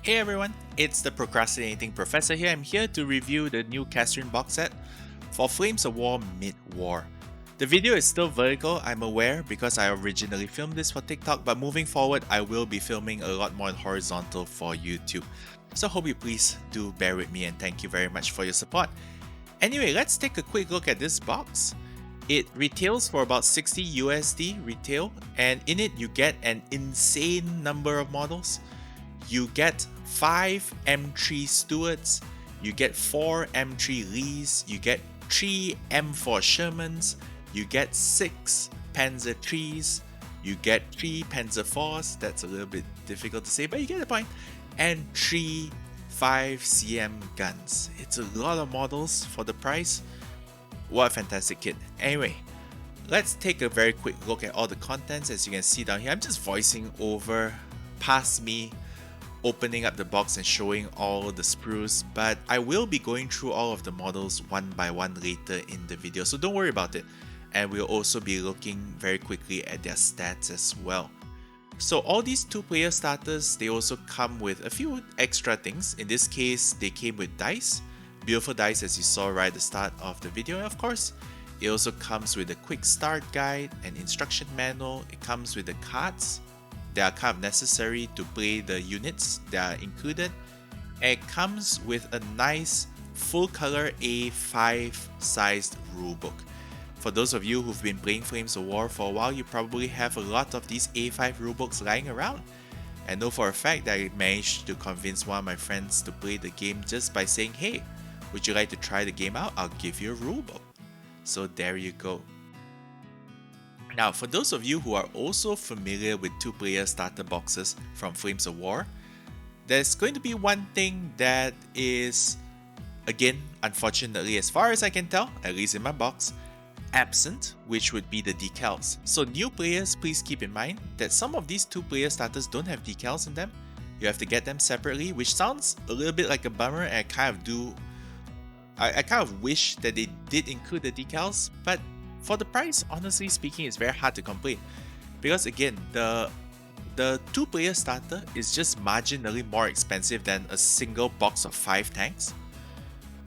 Hey everyone, it's the Procrastinating Professor here. I'm here to review the new Kasserine box set for Flames of War Mid-War. The video is still vertical, I'm aware, because I originally filmed this for TikTok, but moving forward I will be filming a lot more horizontal for YouTube. So hope you please do bear with me and thank you very much for your support. Anyway, let's take a quick look at this box. It retails for about 60 USD retail, and in it you get an insane number of models. You get 5 M3 Stuarts, you get 4 M3 Lees, you get 3 M4 Shermans, you get 6 Panzer IIIs, you get 3 Panzer IVs, that's a little bit difficult to say, but you get the point, and 3 5cm guns. It's a lot of models for the price. What a fantastic kit. Anyway, let's take a very quick look at all the contents. As you can see down here, I'm just voicing over past me opening up the box and showing all the sprues, but I will be going through all of the models one by one later in the video, so don't worry about it. And we'll also be looking very quickly at their stats as well. So all these 2-player starters, they also come with a few extra things. In this case, they came with dice, beautiful dice as you saw right at the start of the video, and of course it also comes with a quick start guide, an instruction manual. It comes with the cards that are kind of necessary to play the units that are included. And it comes with a nice full color A5 sized rulebook. For those of you who've been playing Flames of War for a while, you probably have a lot of these A5 rulebooks lying around. I know for a fact that I managed to convince one of my friends to play the game just by saying, hey, would you like to try the game out? I'll give you a rulebook. So there you go. Now, for those of you who are also familiar with 2-player starter boxes from Flames of War, there's going to be one thing that is, again, unfortunately, as far as I can tell, at least in my box, absent, which would be the decals. So new players, please keep in mind that some of these 2-player starters don't have decals in them. You have to get them separately, which sounds a little bit like a bummer, and I kind of wish that they did include the decals, but for the price, honestly speaking, it's very hard to complain. Because again, the 2-player starter is just marginally more expensive than a single box of 5 tanks.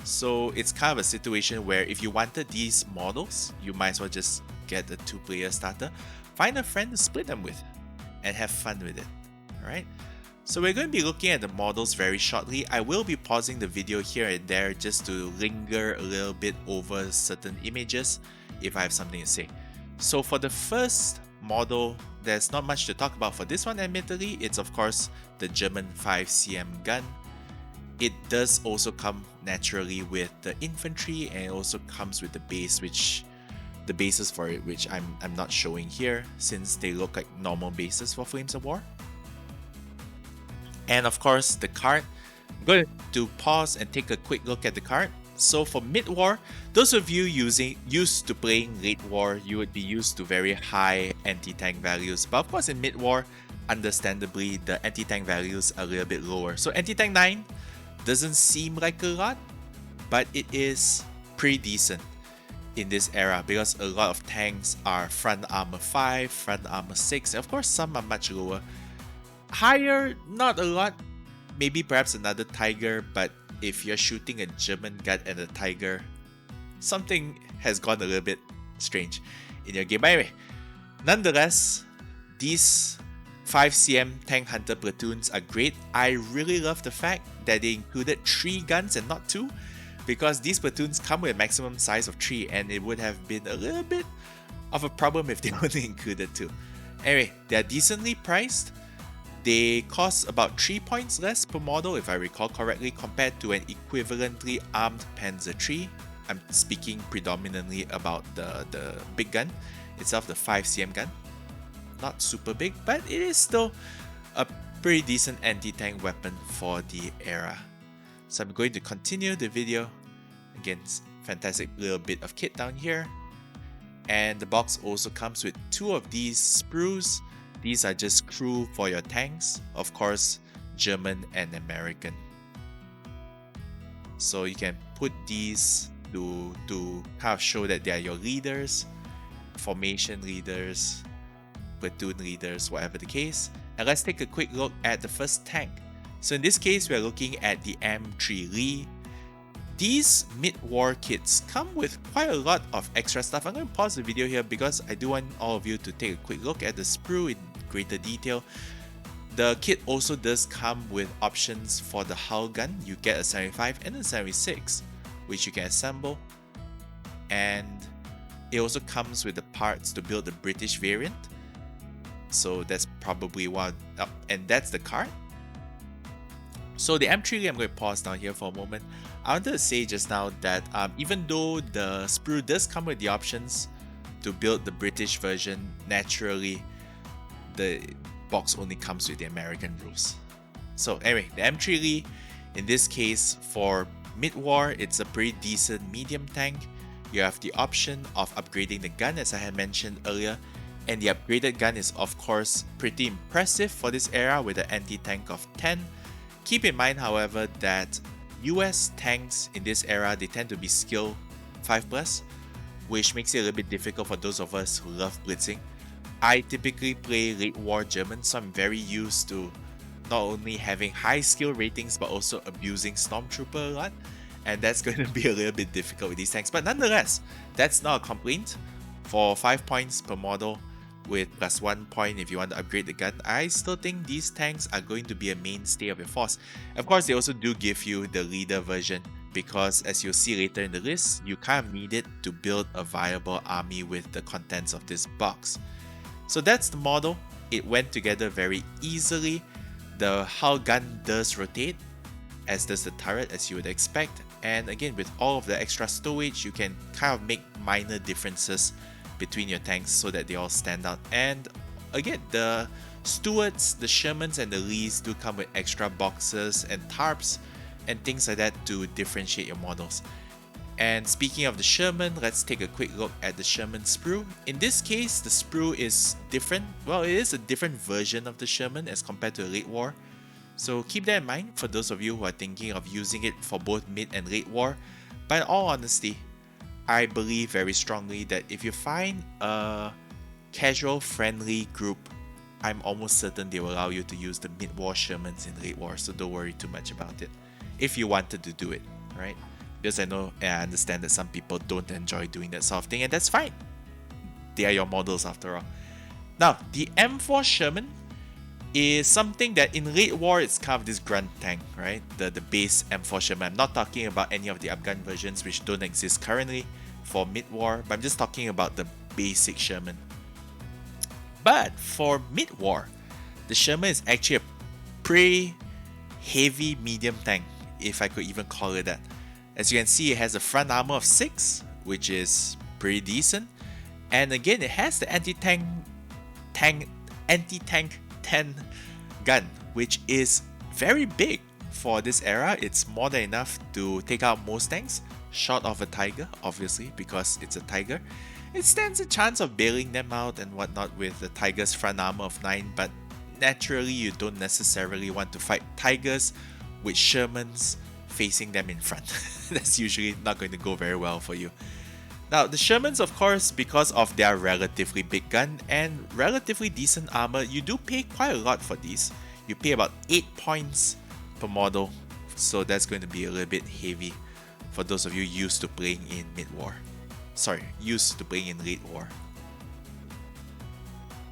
So it's kind of a situation where if you wanted these models, you might as well just get a 2-player starter. Find a friend to split them with and have fun with it. Alright? So we're going to be looking at the models very shortly. I will be pausing the video here and there just to linger a little bit over certain images if I have something to say. So for the first model, there's not much to talk about for this one, admittedly. It's of course the German 5cm gun. It does also come naturally with the infantry, and it also comes with the base, which the bases for it, which I'm not showing here since they look like normal bases for Flames of War. And of course the card. I'm going to pause and take a quick look at the card. So for mid-war, those of you used to playing late war, you would be used to very high anti-tank values. But of course in mid-war, understandably, the anti-tank values are a little bit lower. So anti-tank 9 doesn't seem like a lot, but it is pretty decent in this era because a lot of tanks are front armor 5, front armor 6, and of course some are much lower. Higher, not a lot, maybe perhaps another Tiger, but if you're shooting a German gun and a Tiger, something has gone a little bit strange in your game. But anyway, nonetheless, these 5cm tank hunter platoons are great. I really love the fact that they included 3 guns and not 2, because these platoons come with a maximum size of 3 and it would have been a little bit of a problem if they only included 2. Anyway, they're decently priced. They cost about 3 points less per model if I recall correctly compared to an equivalently armed Panzer III. I'm speaking predominantly about the big gun itself, the 5cm gun. Not super big, but it is still a pretty decent anti-tank weapon for the era. So I'm going to continue the video. Again, fantastic little bit of kit down here. And the box also comes with 2 of these sprues. These are just crew for your tanks, of course, German and American. So you can put these to kind of show that they are your leaders, formation leaders, platoon leaders, whatever the case. And let's take a quick look at the first tank. So in this case, we're looking at the M3 Lee. These mid-war kits come with quite a lot of extra stuff. I'm going to pause the video here because I do want all of you to take a quick look at the sprue in greater detail. The kit also does come with options for the hull gun. You get a 75 and a 76, which you can assemble. And it also comes with the parts to build the British variant. So that's probably one, and that's the card. So the M3, I'm going to pause down here for a moment. I wanted to say just now that even though the sprue does come with the options to build the British version, naturally the box only comes with the American rules. So anyway, the M3 Lee, in this case for mid-war, it's a pretty decent medium tank. You have the option of upgrading the gun as I had mentioned earlier, and the upgraded gun is of course pretty impressive for this era with an anti-tank of 10. Keep in mind however that US tanks in this era, they tend to be skill 5+, which makes it a little bit difficult for those of us who love blitzing. I typically play late war German, so I'm very used to not only having high skill ratings but also abusing Stormtrooper a lot, and that's going to be a little bit difficult with these tanks. But nonetheless, that's not a complaint. For 5 points per model with +1 point if you want to upgrade the gun, I still think these tanks are going to be a mainstay of your force. Of course, they also do give you the leader version because as you'll see later in the list, you kind of need it to build a viable army with the contents of this box. So that's the model. It went together very easily. The hull gun does rotate, as does the turret as you would expect. And again, with all of the extra stowage, you can kind of make minor differences between your tanks so that they all stand out. And again, the Stuarts, the Shermans and the Lees do come with extra boxes and tarps and things like that to differentiate your models. And speaking of the Sherman, let's take a quick look at the Sherman sprue. In this case, the sprue is different. Well, it is a different version of the Sherman as compared to late war. So keep that in mind for those of you who are thinking of using it for both mid and late war. But in all honesty, I believe very strongly that if you find a casual friendly group, I'm almost certain they will allow you to use the mid-war Shermans in late war, so don't worry too much about it if you wanted to do it, right? Because I know and I understand that some people don't enjoy doing that sort of thing, and that's fine. They are your models after all. Now, the M4 Sherman is something that in late war it's kind of this grunt tank, right? The base M4 Sherman. I'm not talking about any of the upgun versions which don't exist currently for mid-war, but I'm just talking about the basic Sherman. But for mid-war, the Sherman is actually a pretty heavy medium tank, if I could even call it that. As you can see, it has a front armor of 6, which is pretty decent. And again, it has the anti-tank 10 gun, which is very big for this era. It's more than enough to take out most tanks, short of a Tiger, obviously, because it's a Tiger. It stands a chance of bailing them out and whatnot with the Tiger's front armor of 9, but naturally you don't necessarily want to fight Tigers with Shermans facing them in front. That's usually not going to go very well for you. Now, the Shermans, of course, because of their relatively big gun and relatively decent armor, you do pay quite a lot for these. You pay about 8 points per model, so that's going to be a little bit heavy for those of you used to playing in mid-war. Sorry, used to playing in late war.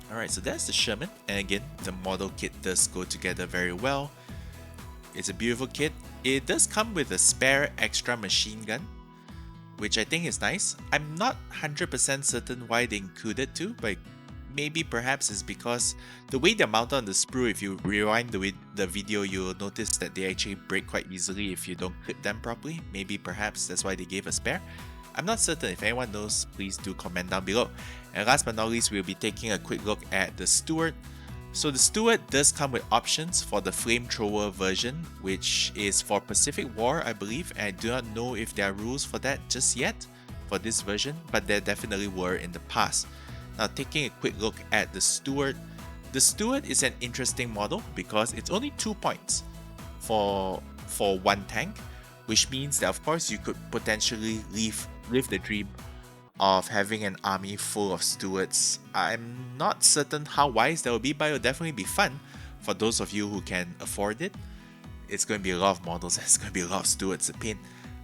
Alright, so that's the Sherman, and again, the model kit does go together very well. It's a beautiful kit. It does come with a spare extra machine gun, which I think is nice. I'm not 100% certain why they included too, but maybe perhaps it's because the way they're mounted on the sprue, if you rewind the video, you'll notice that they actually break quite easily if you don't clip them properly. Maybe perhaps that's why they gave a spare. I'm not certain. If anyone knows, please do comment down below. And last but not least, we'll be taking a quick look at the Stuart. So the Stuart does come with options for the flamethrower version, which is for Pacific War, I believe, and I do not know if there are rules for that just yet for this version, but there definitely were in the past. Now, taking a quick look at the Stuart is an interesting model because it's only 2 points for one tank, which means that of course you could potentially live the dream of having an army full of Stuarts. I'm not certain how wise that will be, but it will definitely be fun for those of you who can afford it. it's going to be a lot of models, it's going to be a lot of Stuarts to paint.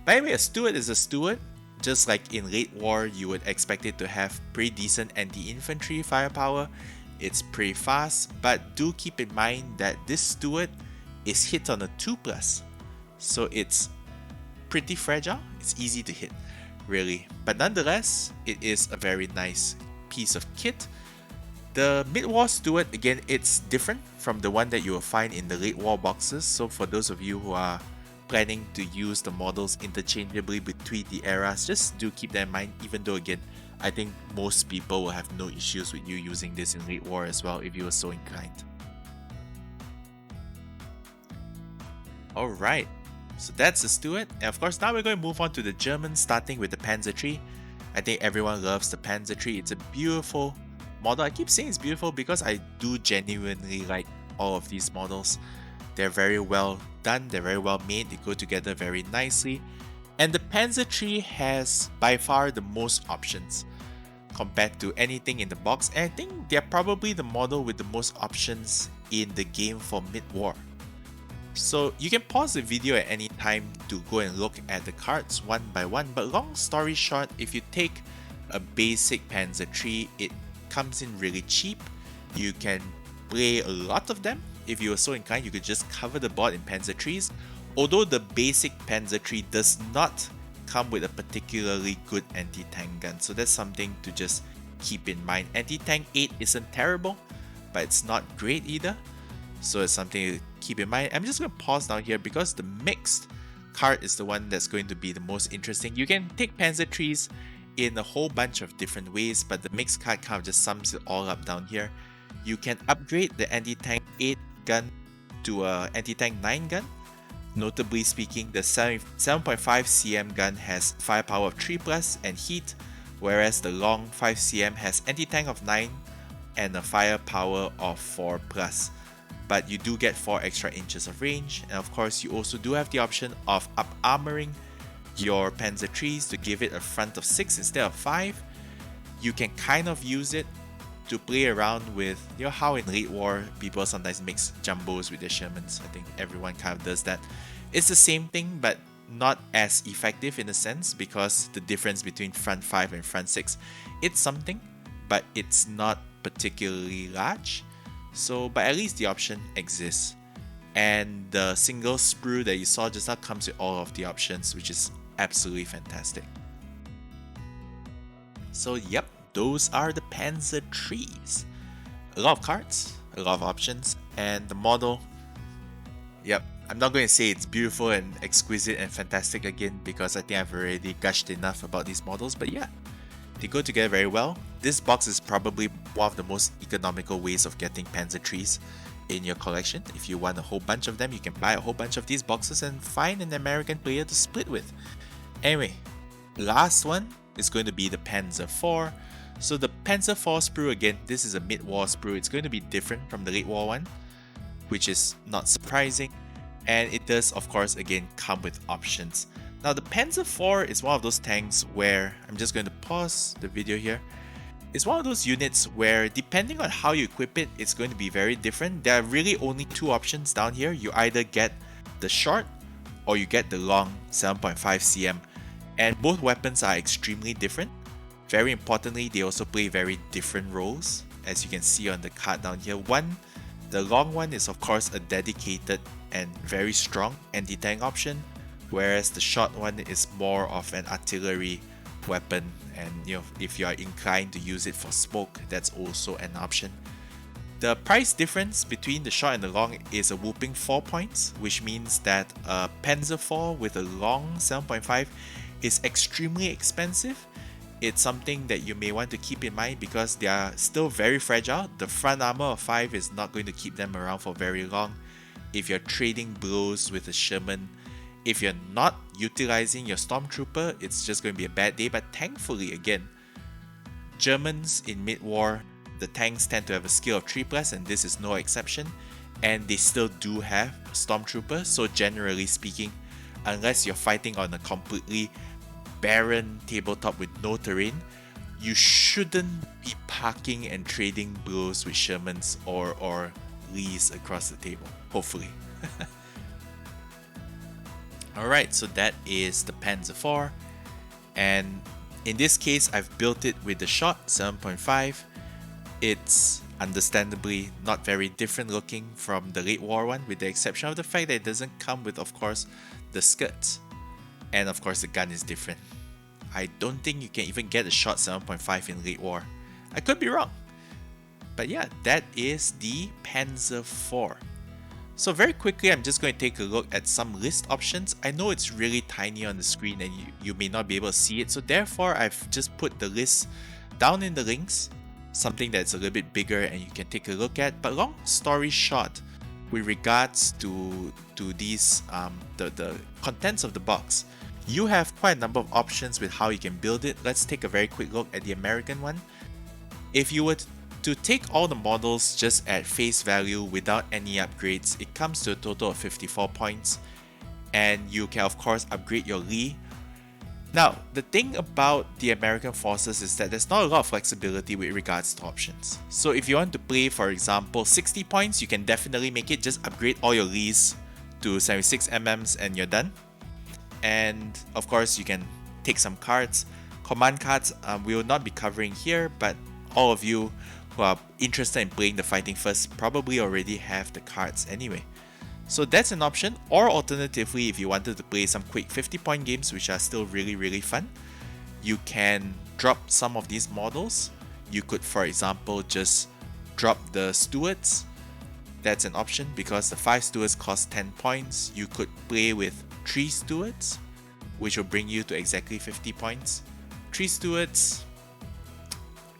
By the way, a Stuart is a Stuart. Just like in late war, you would expect it to have pretty decent anti-infantry firepower. It's pretty fast, but do keep in mind that this Stuart is hit on a 2+. So it's pretty fragile, it's easy to hit, really. But nonetheless, it is a very nice piece of kit. The mid-war Stuart, again, it's different from the one that you will find in the late war boxes. So for those of you who are planning to use the models interchangeably between the eras, just do keep that in mind, even though again, I think most people will have no issues with you using this in late war as well if you were so inclined. Alright, so that's the Stuart, and of course now we're going to move on to the Germans, starting with the Panzer III. I think everyone loves the Panzer III. It's a beautiful model. I keep saying it's beautiful because I do genuinely like all of these models. They're very well done, they're very well made, they go together very nicely. And the Panzer III has by far the most options compared to anything in the box, and I think they're probably the model with the most options in the game for mid-war. So you can pause the video at any time to go and look at the cards one by one, but long story short, if you take a basic Panzer III, it comes in really cheap. You can play a lot of them. If you were so inclined, you could just cover the board in Panzer IIIs, although the basic Panzer III does not come with a particularly good anti-tank gun, so that's something to just keep in mind. Anti-tank 8 isn't terrible, but it's not great either, so it's something to keep in mind. I'm just going to pause down here because the mixed card is the one that's going to be the most interesting. You can take Panzer IIIs in a whole bunch of different ways, but the mixed card kind of just sums it all up down here. You can upgrade the anti-tank 8 gun to a anti-tank 9 gun. Notably speaking, the 7.5 cm gun has firepower of 3+ and heat, whereas the long 5 cm has anti-tank of 9 and a firepower of 4+. But you do get 4 extra inches of range, and of course you also do have the option of up-armoring your Panzer IIIs to give it a front of 6 instead of 5. You can kind of use it to play around with, you know, how in late war people sometimes mix jumbos with their Shermans. I think everyone kind of does that. It's the same thing, but not as effective in a sense, because the difference between front 5 and front 6, it's something, but it's not particularly large. So, but at least the option exists. And the single sprue that you saw just now comes with all of the options, which is absolutely fantastic. So yep, those are the Panzer IIIs. A lot of cards, a lot of options, and the model, yep, I'm not going to say it's beautiful and exquisite and fantastic again, because I think I've already gushed enough about these models, but yeah, they go together very well. This box is probably one of the most economical ways of getting Panzer IIIs in your collection. If you want a whole bunch of them, you can buy a whole bunch of these boxes and find an American player to split with. Anyway, last one is going to be the Panzer IV. So the Panzer IV sprue, again, this is a mid-war sprue. It's going to be different from the late war one, which is not surprising. And it does, of course, again, come with options. Now the Panzer IV is one of those tanks where, I'm just going to pause the video here. It's one of those units where, depending on how you equip it, it's going to be very different. There are really only two options down here. You either get the short or you get the long 7.5 cm. And both weapons are extremely different. Very importantly, they also play very different roles, as you can see on the card down here. The long one is of course a dedicated and very strong anti-tank option, whereas the short one is more of an artillery weapon, and you know, if you are inclined to use it for smoke, that's also an option. The price difference between the short and the long is a whooping 4 points, which means that a Panzer IV with a long 7.5 is extremely expensive. It's something that you may want to keep in mind because they are still very fragile. The front armor of 5 is not going to keep them around for very long. If you're trading blows with a Sherman, if you're not utilizing your Stormtrooper, it's just going to be a bad day. But thankfully, again, Germans in mid-war, the tanks tend to have a skill of 3+, and this is no exception. And they still do have Stormtroopers, so generally speaking, unless you're fighting on a completely barren tabletop with no terrain, you shouldn't be parking and trading blows with Shermans or Lees across the table, hopefully. Alright, so that is the Panzer IV, and in this case I've built it with the shot 7.5. It's understandably not very different looking from the late war one, with the exception of the fact that it doesn't come with, of course, the skirts. And of course the gun is different. I don't think you can even get a shot 7.5 in late war. I could be wrong. But yeah, that is the Panzer IV. So very quickly, I'm just going to take a look at some list options. I know it's really tiny on the screen and you may not be able to see it, so therefore I've just put the list down in the links, something that's a little bit bigger and you can take a look at. But long story short, with regards to these the contents of the box, you have quite a number of options with how you can build it. Let's take a very quick look at the American one. If you were to take all the models just at face value without any upgrades, it comes to a total of 54 points, and you can of course upgrade your Lee. Now, the thing about the American forces is that there's not a lot of flexibility with regards to options. So if you want to play, for example, 60 points, you can definitely make it. Just upgrade all your Lees to 76mm and you're done. And of course, you can take some cards. Command cards we will not be covering here, but all of you who are interested in playing the Fighting First probably already have the cards anyway. So that's an option. Or alternatively, if you wanted to play some quick 50-point games which are still really fun, you can drop some of these models. You could, for example, just drop the Stuarts. That's an option because the 5 Stuarts cost 10 points. You could play with 3 Stuarts, which will bring you to exactly 50 points. 3 Stuarts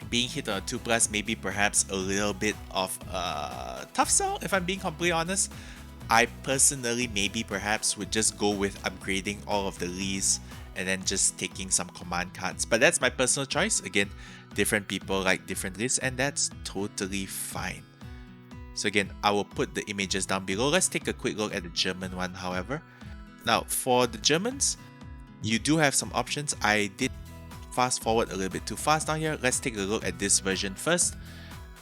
being hit on a 2+, maybe perhaps a little bit of a tough sell, if I'm being completely honest. I personally maybe perhaps would just go with upgrading all of the Lees and then just taking some command cards. But that's my personal choice. Again, different people like different lists, and that's totally fine. So again, I will put the images down below. Let's take a quick look at the German one, however. Now, for the Germans, you do have some options. I did fast forward a little bit too fast down here. Let's take a look at this version first.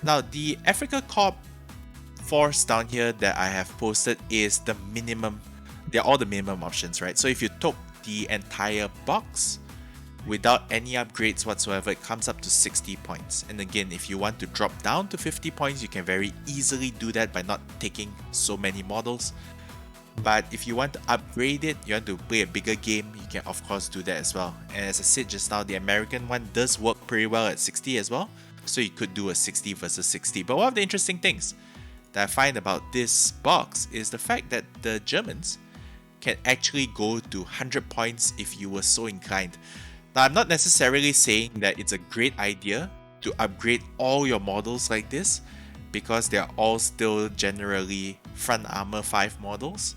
Now, the Africa Corps force down here that I have posted is the minimum. They're all the minimum options, right? So if you took the entire box without any upgrades whatsoever, it comes up to 60 points. And again, if you want to drop down to 50 points, you can very easily do that by not taking so many models. But if you want to upgrade it, you want to play a bigger game, you can of course do that as well. And as I said just now, the American one does work pretty well at 60 as well. So you could do a 60 versus 60. But one of the interesting things that I find about this box is the fact that the Germans can actually go to 100 points if you were so inclined. Now, I'm not necessarily saying that it's a great idea to upgrade all your models like this, because they're all still generally front armor 5 models.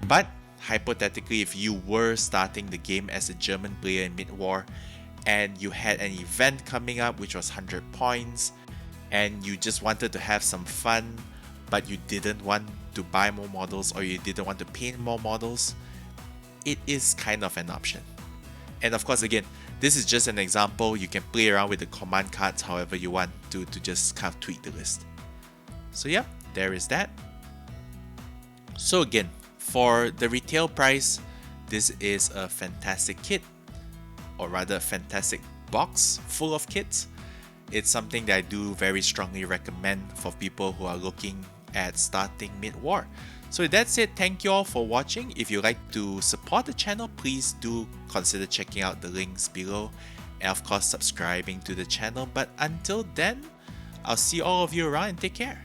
But hypothetically, if you were starting the game as a German player in mid-war and you had an event coming up which was 100 points and you just wanted to have some fun but you didn't want to buy more models or you didn't want to paint more models, it is kind of an option. And of course, again, this is just an example. You can play around with the command cards however you want to just kind of tweak the list. So yeah, there is that. So again, for the retail price, this is a fantastic kit, or rather a fantastic box full of kits. It's something that I do very strongly recommend for people who are looking at starting mid-war. So that's it. Thank you all for watching. If you'd like to support the channel, please do consider checking out the links below and of course subscribing to the channel. But until then, I'll see all of you around and take care.